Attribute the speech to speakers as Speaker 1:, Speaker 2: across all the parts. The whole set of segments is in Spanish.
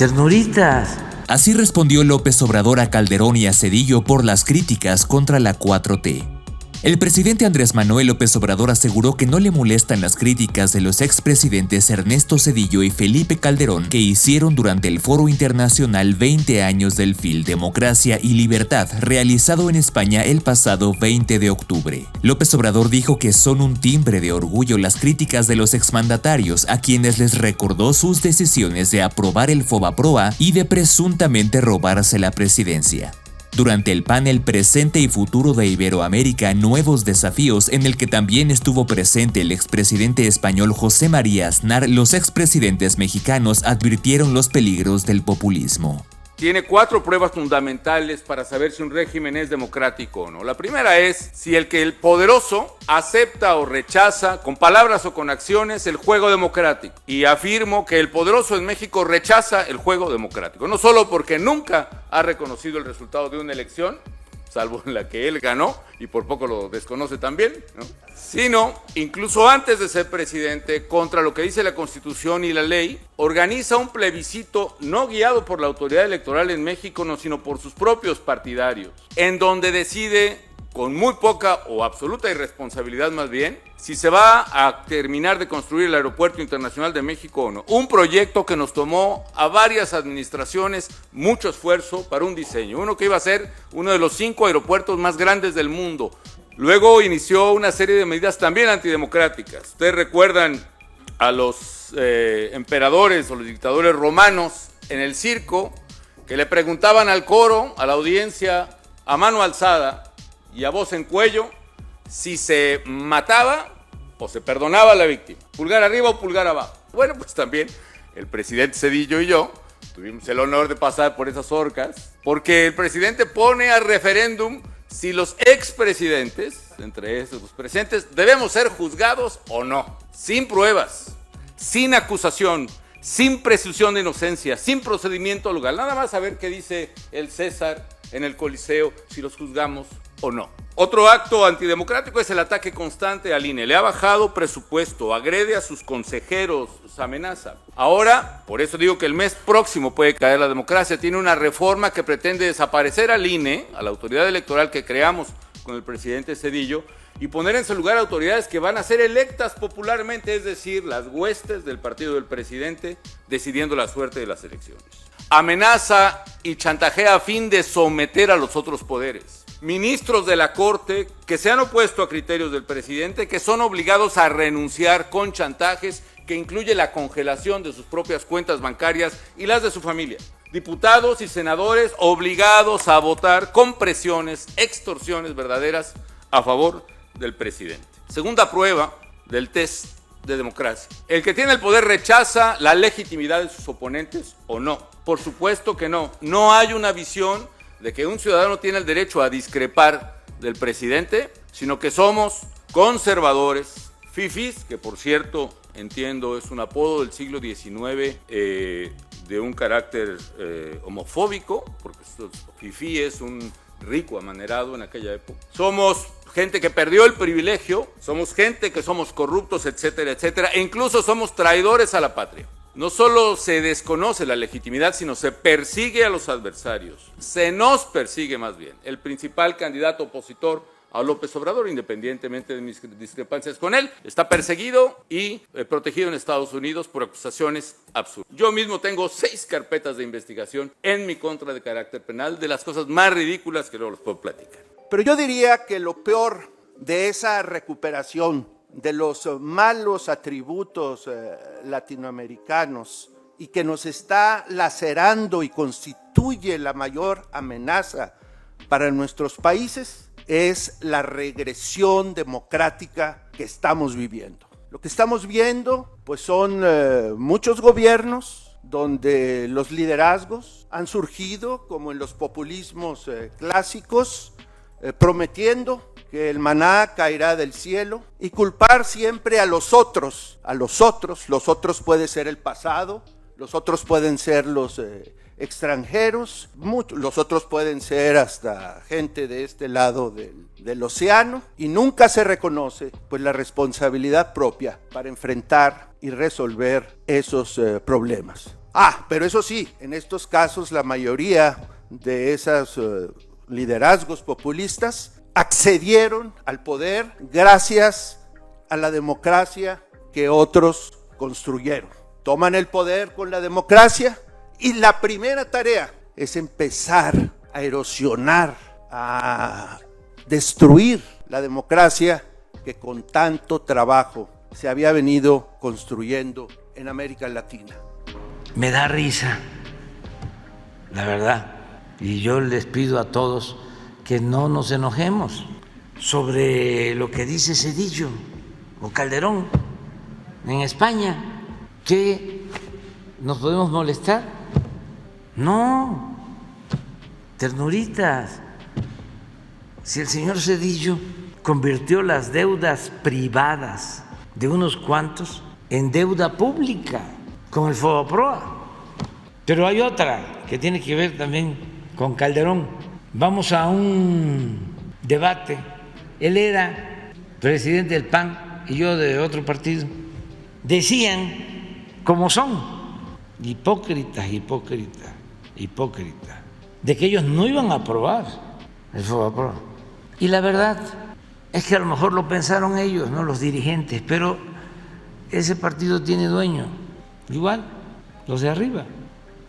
Speaker 1: Ternuritas.
Speaker 2: Así respondió López Obrador a Calderón y a Zedillo por las críticas contra la 4T. El presidente Andrés Manuel López Obrador aseguró que no le molestan las críticas de los expresidentes Ernesto Zedillo y Felipe Calderón que hicieron durante el Foro Internacional 20 años del FIL Democracia y Libertad, realizado en España el pasado 20 de octubre. López Obrador dijo que son un timbre de orgullo las críticas de los exmandatarios a quienes les recordó sus decisiones de aprobar el FOBAPROA y de presuntamente robarse la presidencia. Durante el panel Presente y Futuro de Iberoamérica, Nuevos Desafíos, en el que también estuvo presente el expresidente español José María Aznar, los expresidentes mexicanos advirtieron los peligros del populismo.
Speaker 3: Tiene 4 pruebas fundamentales para saber si un régimen es democrático o no. La primera es si el poderoso acepta o rechaza, con palabras o con acciones, el juego democrático. Y afirmo que el poderoso en México rechaza el juego democrático. No solo porque nunca ha reconocido el resultado de una elección, salvo en la que él ganó, y por poco lo desconoce también, ¿no? Sino, incluso antes de ser presidente, contra lo que dice la Constitución y la ley, organiza un plebiscito no guiado por la autoridad electoral en México, no, sino por sus propios partidarios, en donde decide, con muy poca o absoluta irresponsabilidad más bien, si se va a terminar de construir el Aeropuerto Internacional de México o no. Un proyecto que nos tomó a varias administraciones mucho esfuerzo para un diseño. Uno que iba a ser uno de los 5 aeropuertos más grandes del mundo. Luego inició una serie de medidas también antidemocráticas. Ustedes recuerdan a los emperadores o los dictadores romanos en el circo que le preguntaban al coro, a la audiencia, a mano alzada y a voz en cuello, si se mataba o se perdonaba a la víctima, pulgar arriba o pulgar abajo. Bueno, pues también el presidente Zedillo y yo tuvimos el honor de pasar por esas horcas, porque el presidente pone a referéndum si los expresidentes, entre esos los presentes, debemos ser juzgados o no, sin pruebas, sin acusación, sin presunción de inocencia, sin procedimiento legal, nada más a ver qué dice el César en el Coliseo, si los juzgamos o no. Otro acto antidemocrático es el ataque constante al INE. Le ha bajado presupuesto, agrede a sus consejeros, los amenaza. Ahora, por eso digo que el mes próximo puede caer la democracia. Tiene una reforma que pretende desaparecer al INE, a la autoridad electoral que creamos con el presidente Zedillo, y poner en su lugar autoridades que van a ser electas popularmente, es decir, las huestes del partido del presidente decidiendo la suerte de las elecciones. Amenaza y chantajea a fin de someter a los otros poderes. Ministros de la Corte que se han opuesto a criterios del presidente, que son obligados a renunciar con chantajes que incluye la congelación de sus propias cuentas bancarias y las de su familia. Diputados y senadores obligados a votar con presiones, extorsiones verdaderas a favor del presidente. Segunda prueba del test de democracia. El que tiene el poder rechaza la legitimidad de sus oponentes o no. Por supuesto que no. No hay una visión de que un ciudadano tiene el derecho a discrepar del presidente, sino que somos conservadores, fifís, que por cierto entiendo es un apodo del siglo XIX de un carácter homofóbico, porque fifí es un rico amanerado en aquella época. Somos gente que perdió el privilegio, somos gente que somos corruptos, etcétera, etcétera, e incluso somos traidores a la patria. No solo se desconoce la legitimidad, sino se persigue a los adversarios. Se nos persigue más bien. El principal candidato opositor a López Obrador, independientemente de mis discrepancias con él, está perseguido y protegido en Estados Unidos por acusaciones absurdas. Yo mismo tengo 6 carpetas de investigación en mi contra de carácter penal, de las cosas más ridículas que luego les puedo platicar.
Speaker 4: Pero yo diría que lo peor de esa recuperación de los malos atributos latinoamericanos y que nos está lacerando y constituye la mayor amenaza para nuestros países es la regresión democrática que estamos viviendo. Lo que estamos viendo pues son muchos gobiernos donde los liderazgos han surgido como en los populismos clásicos, prometiendo que el maná caerá del cielo y culpar siempre a los otros. Los otros puede ser el pasado, los otros pueden ser los extranjeros, los otros pueden ser hasta gente de este lado del océano, y nunca se reconoce pues la responsabilidad propia para enfrentar y resolver esos problemas. Pero eso sí, en estos casos la mayoría de esos liderazgos populistas accedieron al poder gracias a la democracia que otros construyeron. Toman el poder con la democracia y la primera tarea es empezar a erosionar, a destruir la democracia que con tanto trabajo se había venido construyendo en América Latina.
Speaker 1: Me da risa, la verdad, y yo les pido a todos que no nos enojemos sobre lo que dice Zedillo o Calderón en España, que nos podemos molestar. No, ternuritas. Si el señor Zedillo convirtió las deudas privadas de unos cuantos en deuda pública con el Fobaproa, pero hay otra que tiene que ver también con Calderón. Vamos a un debate. Él era presidente del PAN y yo de otro partido. Decían, como son, hipócritas, de que ellos no iban a aprobar el Fobaproa. Y la verdad es que a lo mejor lo pensaron ellos, no los dirigentes, pero ese partido tiene dueño, igual los de arriba.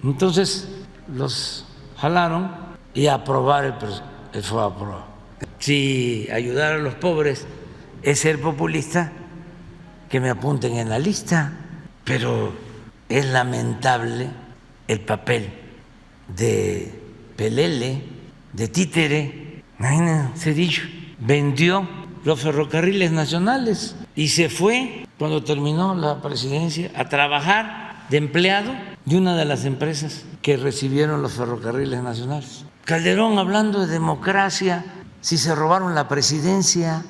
Speaker 1: Entonces los jalaron y aprobar el Fobaproa. Si ayudar a los pobres es ser populista, que me apunten en la lista, pero es lamentable el papel de pelele, de títere. Imagínense, Zedillo vendió los ferrocarriles nacionales y se fue, cuando terminó la presidencia, a trabajar de empleado de una de las empresas que recibieron los ferrocarriles nacionales. Calderón hablando de democracia, si se robaron la presidencia.